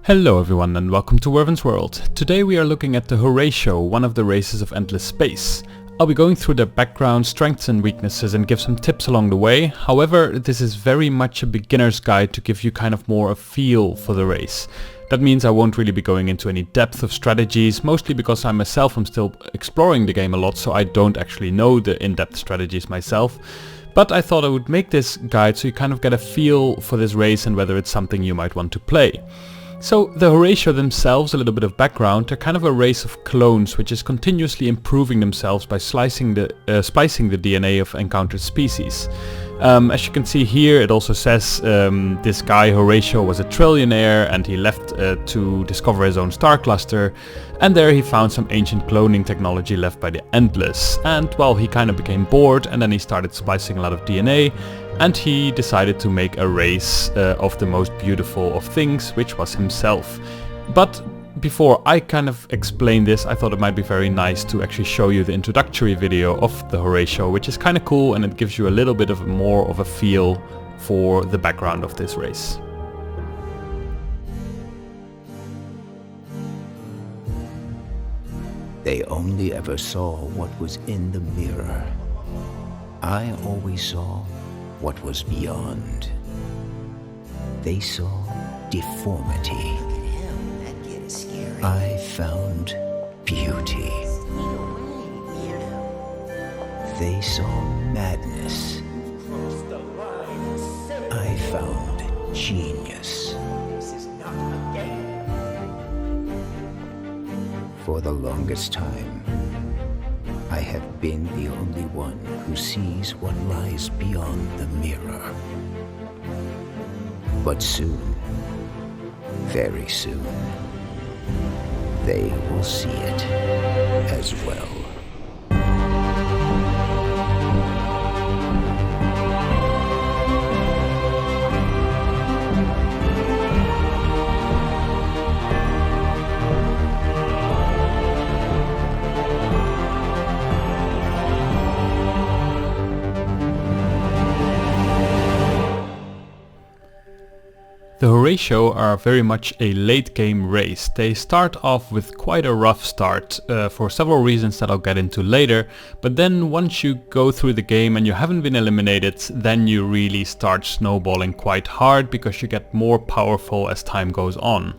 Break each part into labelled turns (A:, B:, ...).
A: Hello everyone and welcome to Werven's World. Today we are looking at the Horatio, one of the races of endless space. I'll be going through their background, strengths and weaknesses and give some tips along the way. However, this is very much a beginner's guide to give you kind of more a feel for the race. That means I won't really be going into any depth of strategies, mostly because I'm still exploring the game a lot, so I don't actually know the in-depth strategies myself. But I thought I would make this guide so you kind of get a feel for this race and whether it's something you might want to play. So the Horatio themselves, a little bit of background, they're kind of a race of clones which is continuously improving themselves by splicing the DNA of encountered species. As you can see here, it also says this guy Horatio was a trillionaire and he left to discover his own star cluster, and there he found some ancient cloning technology left by the Endless, and well, he kind of became bored and then he started splicing a lot of DNA. And he decided to make a race of the most beautiful of things, which was himself. But before I kind of explain this, I thought it might be very nice to actually show you the introductory video of the Horatio, which is kind of cool and it gives you a little bit of more of a feel for the background of this race.
B: They only ever saw what was in the mirror. I always saw what was beyond. They saw deformity. I found beauty. They saw madness. I found genius. For the longest time, I have been the only one who sees what lies beyond the mirror. But soon, very soon, they will see it as well.
A: The Horatio are very much a late game race. They start off with quite a rough start for several reasons that I'll get into later, but then once you go through the game and you haven't been eliminated, then you really start snowballing quite hard because you get more powerful as time goes on.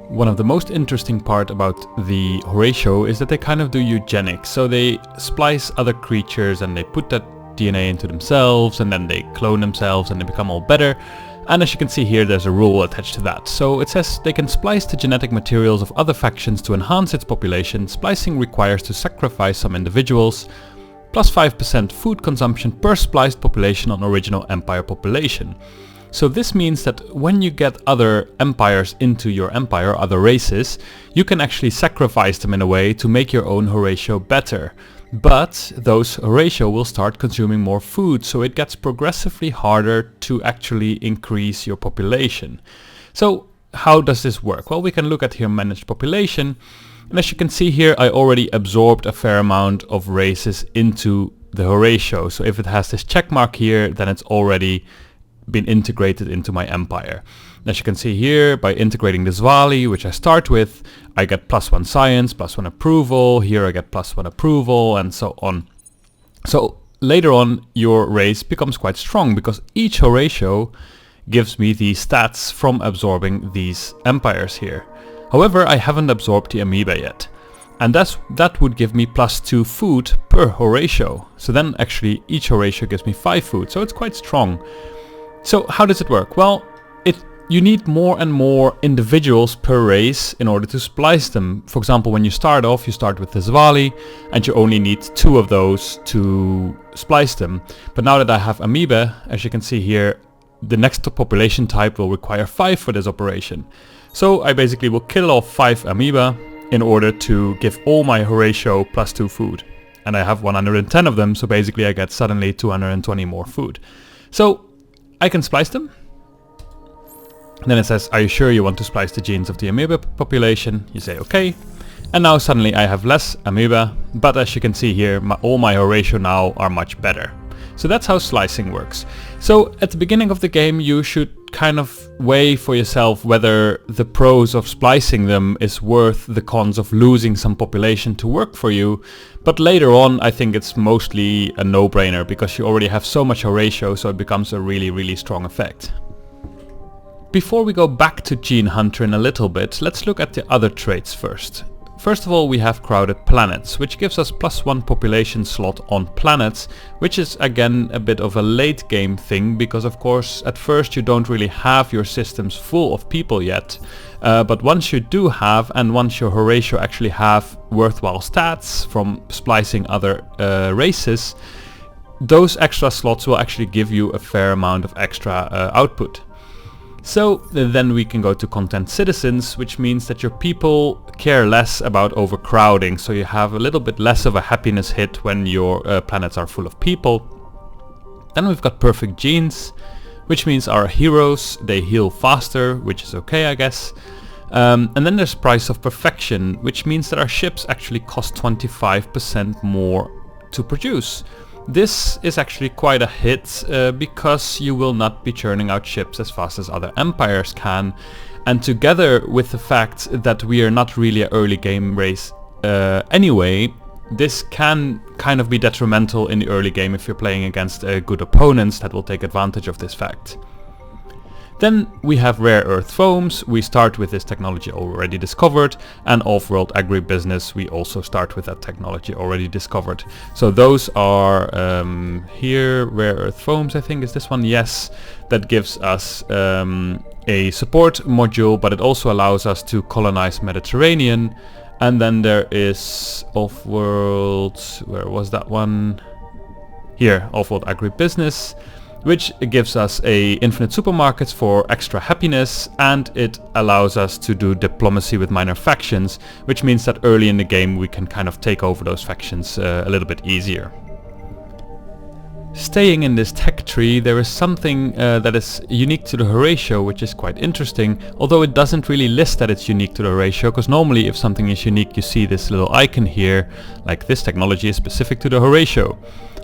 A: One of the most interesting part about the Horatio is that they kind of do eugenics, so they splice other creatures and they put that DNA into themselves and then they clone themselves and they become all better. And as you can see here, there's a rule attached to that. So it says they can splice the genetic materials of other factions to enhance its population. Splicing requires to sacrifice some individuals, plus 5% food consumption per spliced population on original empire population. So this means that when you get other empires into your empire, other races, you can actually sacrifice them in a way to make your own Horatio better. But those Horatio will start consuming more food, so it gets progressively harder to actually increase your population. So how does this work? Well, we can look at here managed population, and as you can see here, I already absorbed a fair amount of races into the Horatio. So if it has this check mark here, then it's already been integrated into my empire. As you can see here, by integrating the Zvali, which I start with, I get +1 science, +1 approval, here I get +1 approval, and so on. So later on, your race becomes quite strong because each Horatio gives me the stats from absorbing these empires here. However, I haven't absorbed the amoeba yet. And that would give me +2 food per Horatio. So then actually each Horatio gives me 5 food, so it's quite strong. So how does it work? Well, you need more and more individuals per race in order to splice them. For example, when you start off, you start with the Zvali and you only need 2 of those to splice them. But now that I have amoeba, as you can see here, the next population type will require 5 for this operation. So I basically will kill off 5 amoeba in order to give all my Horatio +2 food. And I have 110 of them, so basically I get suddenly 220 more food. So I can splice them. Then it says, are you sure you want to splice the genes of the amoeba population? You say okay. And now suddenly I have less amoeba, but as you can see here, all my Horatio now are much better. So that's how slicing works. So at the beginning of the game you should kind of weigh for yourself whether the pros of splicing them is worth the cons of losing some population to work for you. But later on I think it's mostly a no-brainer because you already have so much Horatio, so it becomes a really strong effect. Before we go back to Gene Hunter in a little bit, let's look at the other traits first. First of all, we have crowded planets, which gives us +1 population slot on planets, which is again a bit of a late game thing because of course at first you don't really have your systems full of people yet, but once you do have, and once your Horatio actually have worthwhile stats from splicing other races, those extra slots will actually give you a fair amount of extra output. So then we can go to content citizens, which means that your people care less about overcrowding, so you have a little bit less of a happiness hit when your planets are full of people. Then we've got perfect genes, which means our heroes, they heal faster, which is okay I guess. And then there's price of perfection, which means that our ships actually cost 25% more to produce. This is actually quite a hit because you will not be churning out ships as fast as other empires can, and together with the fact that we are not really an early game race anyway, this can kind of be detrimental in the early game if you're playing against good opponents that will take advantage of this fact. Then we have rare earth foams. We start with this technology already discovered, and off-world agribusiness, we also start with that technology already discovered. So those are here, rare earth foams I think is this one, yes, that gives us a support module, but it also allows us to colonize Mediterranean. And then there is off-world, where was that one? Here, off-world agribusiness, which gives us a infinite supermarkets for extra happiness, and it allows us to do diplomacy with minor factions, which means that early in the game we can kind of take over those factions a little bit easier. Staying in this tech tree, there is something that is unique to the Horatio, which is quite interesting, although it doesn't really list that it's unique to the Horatio, because normally if something is unique you see this little icon here, like this technology is specific to the Horatio.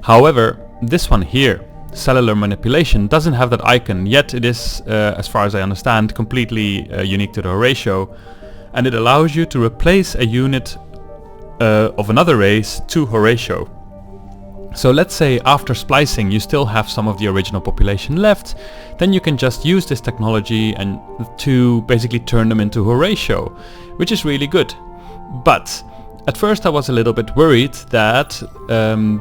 A: However, this one here, Cellular Manipulation, doesn't have that icon, yet it is, as far as I understand, completely unique to the Horatio, and it allows you to replace a unit of another race to Horatio. So let's say after splicing you still have some of the original population left, then you can just use this technology and to basically turn them into Horatio, which is really good. But at first I was a little bit worried that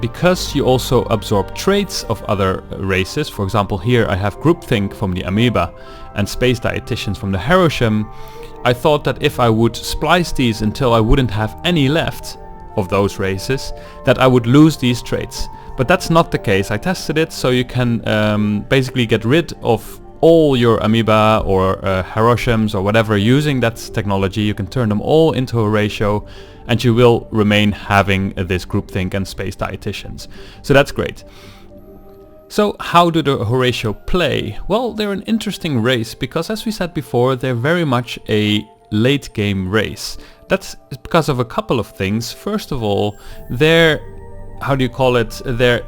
A: because you also absorb traits of other races, for example here I have groupthink from the amoeba and space dietitians from the Hiroshim, I thought that if I would splice these until I wouldn't have any left of those races, that I would lose these traits. But that's not the case. I tested it, so you can basically get rid of all your amoeba or Hiroshims or whatever using that technology. You can turn them all into Horatio and you will remain having this groupthink and space dietitians. So that's great. So how do the Horatio play? Well, they're an interesting race because, as we said before, they're very much a late game race. That's because of a couple of things. First of all, their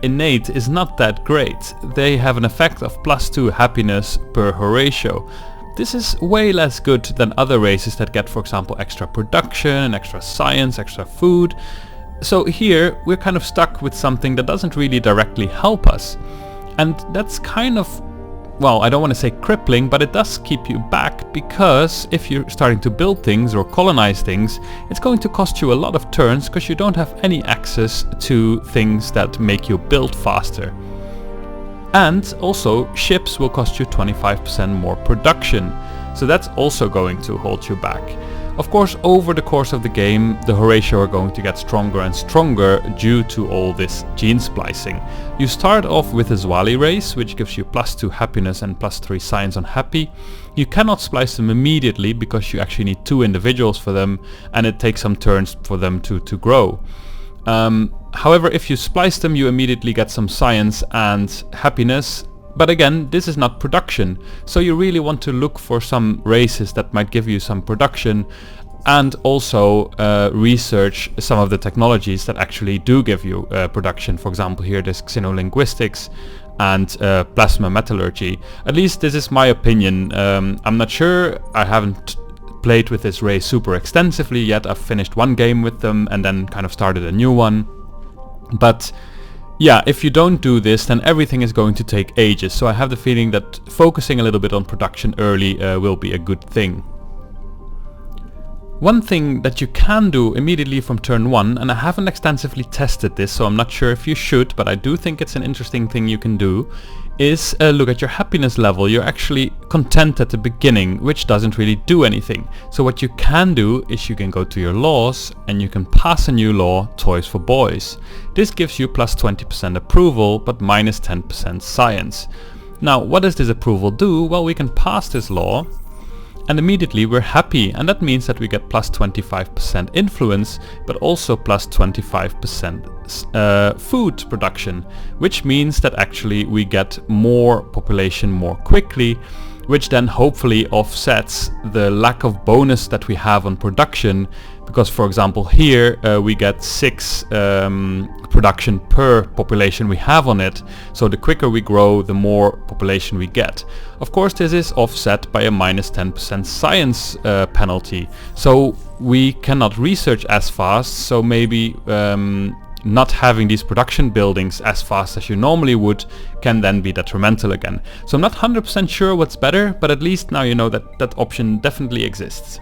A: innate is not that great. They have an effect of +2 happiness per Horatio. This is way less good than other races that get, for example, extra production, extra science, extra food. So here we're kind of stuck with something that doesn't really directly help us. And that's kind of, well, I don't want to say crippling, but it does keep you back, because if you're starting to build things or colonize things, it's going to cost you a lot of turns because you don't have any access to things that make you build faster. And also ships will cost you 25% more production, so that's also going to hold you back. Of course, over the course of the game, the Horatio are going to get stronger and stronger due to all this gene splicing. You start off with a Zwali race, which gives you +2 happiness and +3 science on happy. You cannot splice them immediately because you actually need 2 individuals for them, and it takes some turns for them to grow. However, if you splice them, you immediately get some science and happiness. But again, this is not production, so you really want to look for some races that might give you some production. and also research some of the technologies that actually do give you production. For example, here there's xenolinguistics and plasma metallurgy. At least this is my opinion. I'm not sure, I haven't played with this race super extensively yet. I've finished one game with them and then kind of started a new one. But yeah, if you don't do this, then everything is going to take ages. So I have the feeling that focusing a little bit on production early will be a good thing. One thing that you can do immediately from turn 1, and I haven't extensively tested this, so I'm not sure if you should, but I do think it's an interesting thing you can do, is look at your happiness level. You're actually content at the beginning, which doesn't really do anything. So what you can do is you can go to your laws and you can pass a new law, toys for boys. This gives you plus 20% approval, but minus 10% science. Now, what does this approval do? Well, we can pass this law and immediately we're happy, and that means that we get plus 25% influence, but also plus 25% food production, which means that actually we get more population more quickly, which then hopefully offsets the lack of bonus that we have on production, because for example here we get 6 production per population we have on it, so the quicker we grow the more population we get. Of course this is offset by a minus 10% science penalty, so we cannot research as fast, so maybe not having these production buildings as fast as you normally would can then be detrimental again. So I'm not 100% sure what's better, but at least now you know that that option definitely exists.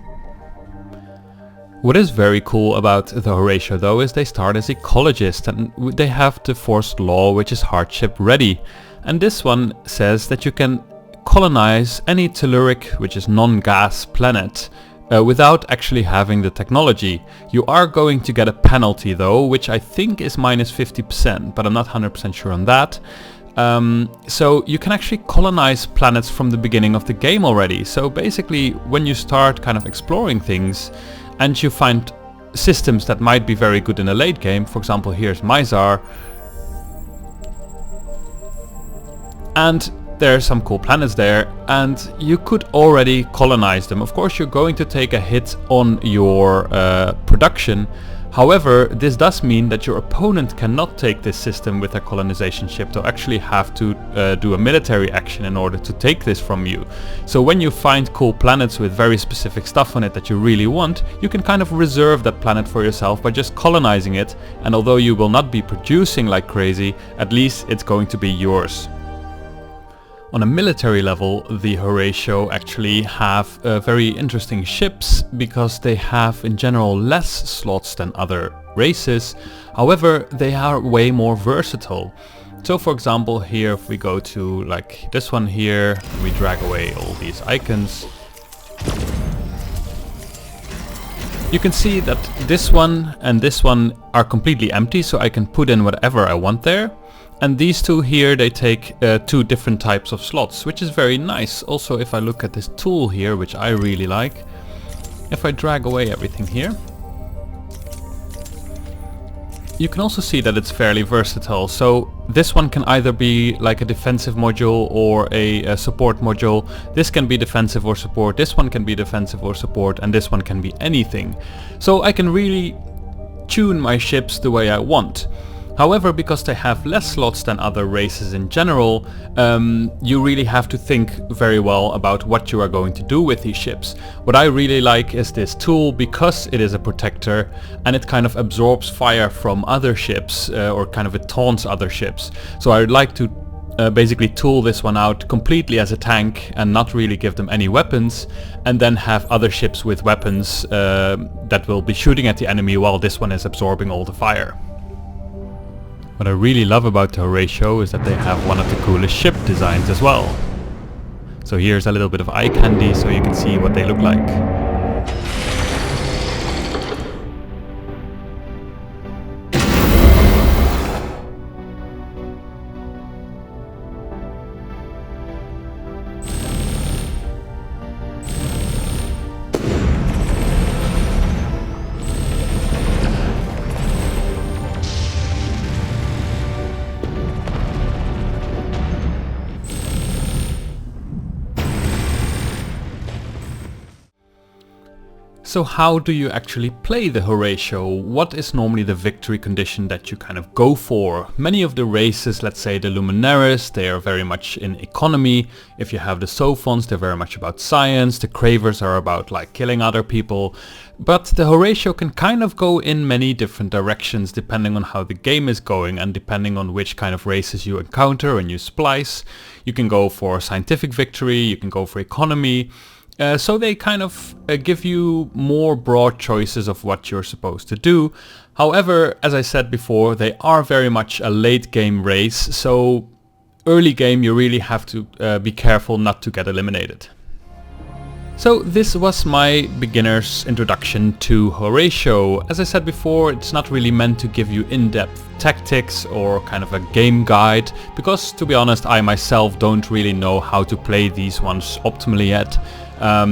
A: What is very cool about the Horatio though is they start as ecologists, and they have the forced law, which is hardship ready. And this one says that you can colonize any telluric, which is non-gas planet, without actually having the technology. You are going to get a penalty though, which I think is minus 50%, but I'm not 100% sure on that. So you can actually colonize planets from the beginning of the game already. So basically when you start kind of exploring things and you find systems that might be very good in a late game, for example here's Mizar, and there are some cool planets there, and you could already colonize them. Of course you're going to take a hit on your production. However, this does mean that your opponent cannot take this system with a colonization ship. They'll actually have to do a military action in order to take this from you. So when you find cool planets with very specific stuff on it that you really want, you can kind of reserve that planet for yourself by just colonizing it, and although you will not be producing like crazy, at least it's going to be yours. On a military level, the Horatio actually have very interesting ships because they have in general less slots than other races. However, they are way more versatile. So for example here, if we go to like this one here, we drag away all these icons, you can see that this one and this one are completely empty, so I can put in whatever I want there. And these two here, they take 2 different types of slots, which is very nice. Also, if I look at this tool here, which I really like, if I drag away everything here, you can also see that it's fairly versatile. So this one can either be like a defensive module or a support module. This can be defensive or support, this one can be defensive or support, and this one can be anything. So I can really tune my ships the way I want. However, because they have less slots than other races in general, you really have to think very well about what you are going to do with these ships. What I really like is this tool because it is a protector and it kind of absorbs fire from other ships, or kind of it taunts other ships. So I would like to basically tool this one out completely as a tank and not really give them any weapons, and then have other ships with weapons that will be shooting at the enemy while this one is absorbing all the fire. What I really love about the Horatio is that they have one of the coolest ship designs as well. So here's a little bit of eye candy so you can see what they look like. So how do you actually play the Horatio? What is normally the victory condition that you kind of go for? Many of the races, let's say the Luminaries, they are very much in economy. If you have the Sophons, they're very much about science. The Cravers are about like killing other people. But the Horatio can kind of go in many different directions depending on how the game is going and depending on which kind of races you encounter and you splice. You can go for scientific victory, you can go for economy. So they kind of give you more broad choices of what you're supposed to do. However, as I said before, they are very much a late game race, so early game you really have to be careful not to get eliminated. So this was my beginner's introduction to Horatio. As I said before, it's not really meant to give you in-depth tactics or kind of a game guide, because to be honest, I myself don't really know how to play these ones optimally yet,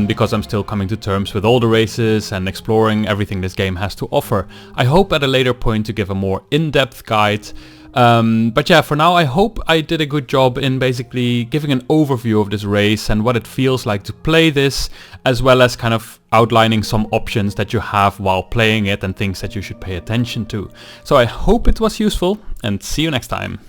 A: because I'm still coming to terms with all the races and exploring everything this game has to offer. I hope at a later point to give a more in-depth guide. But yeah, for now I hope I did a good job in basically giving an overview of this race and what it feels like to play this, as well as kind of outlining some options that you have while playing it and things that you should pay attention to. So I hope it was useful, and see you next time.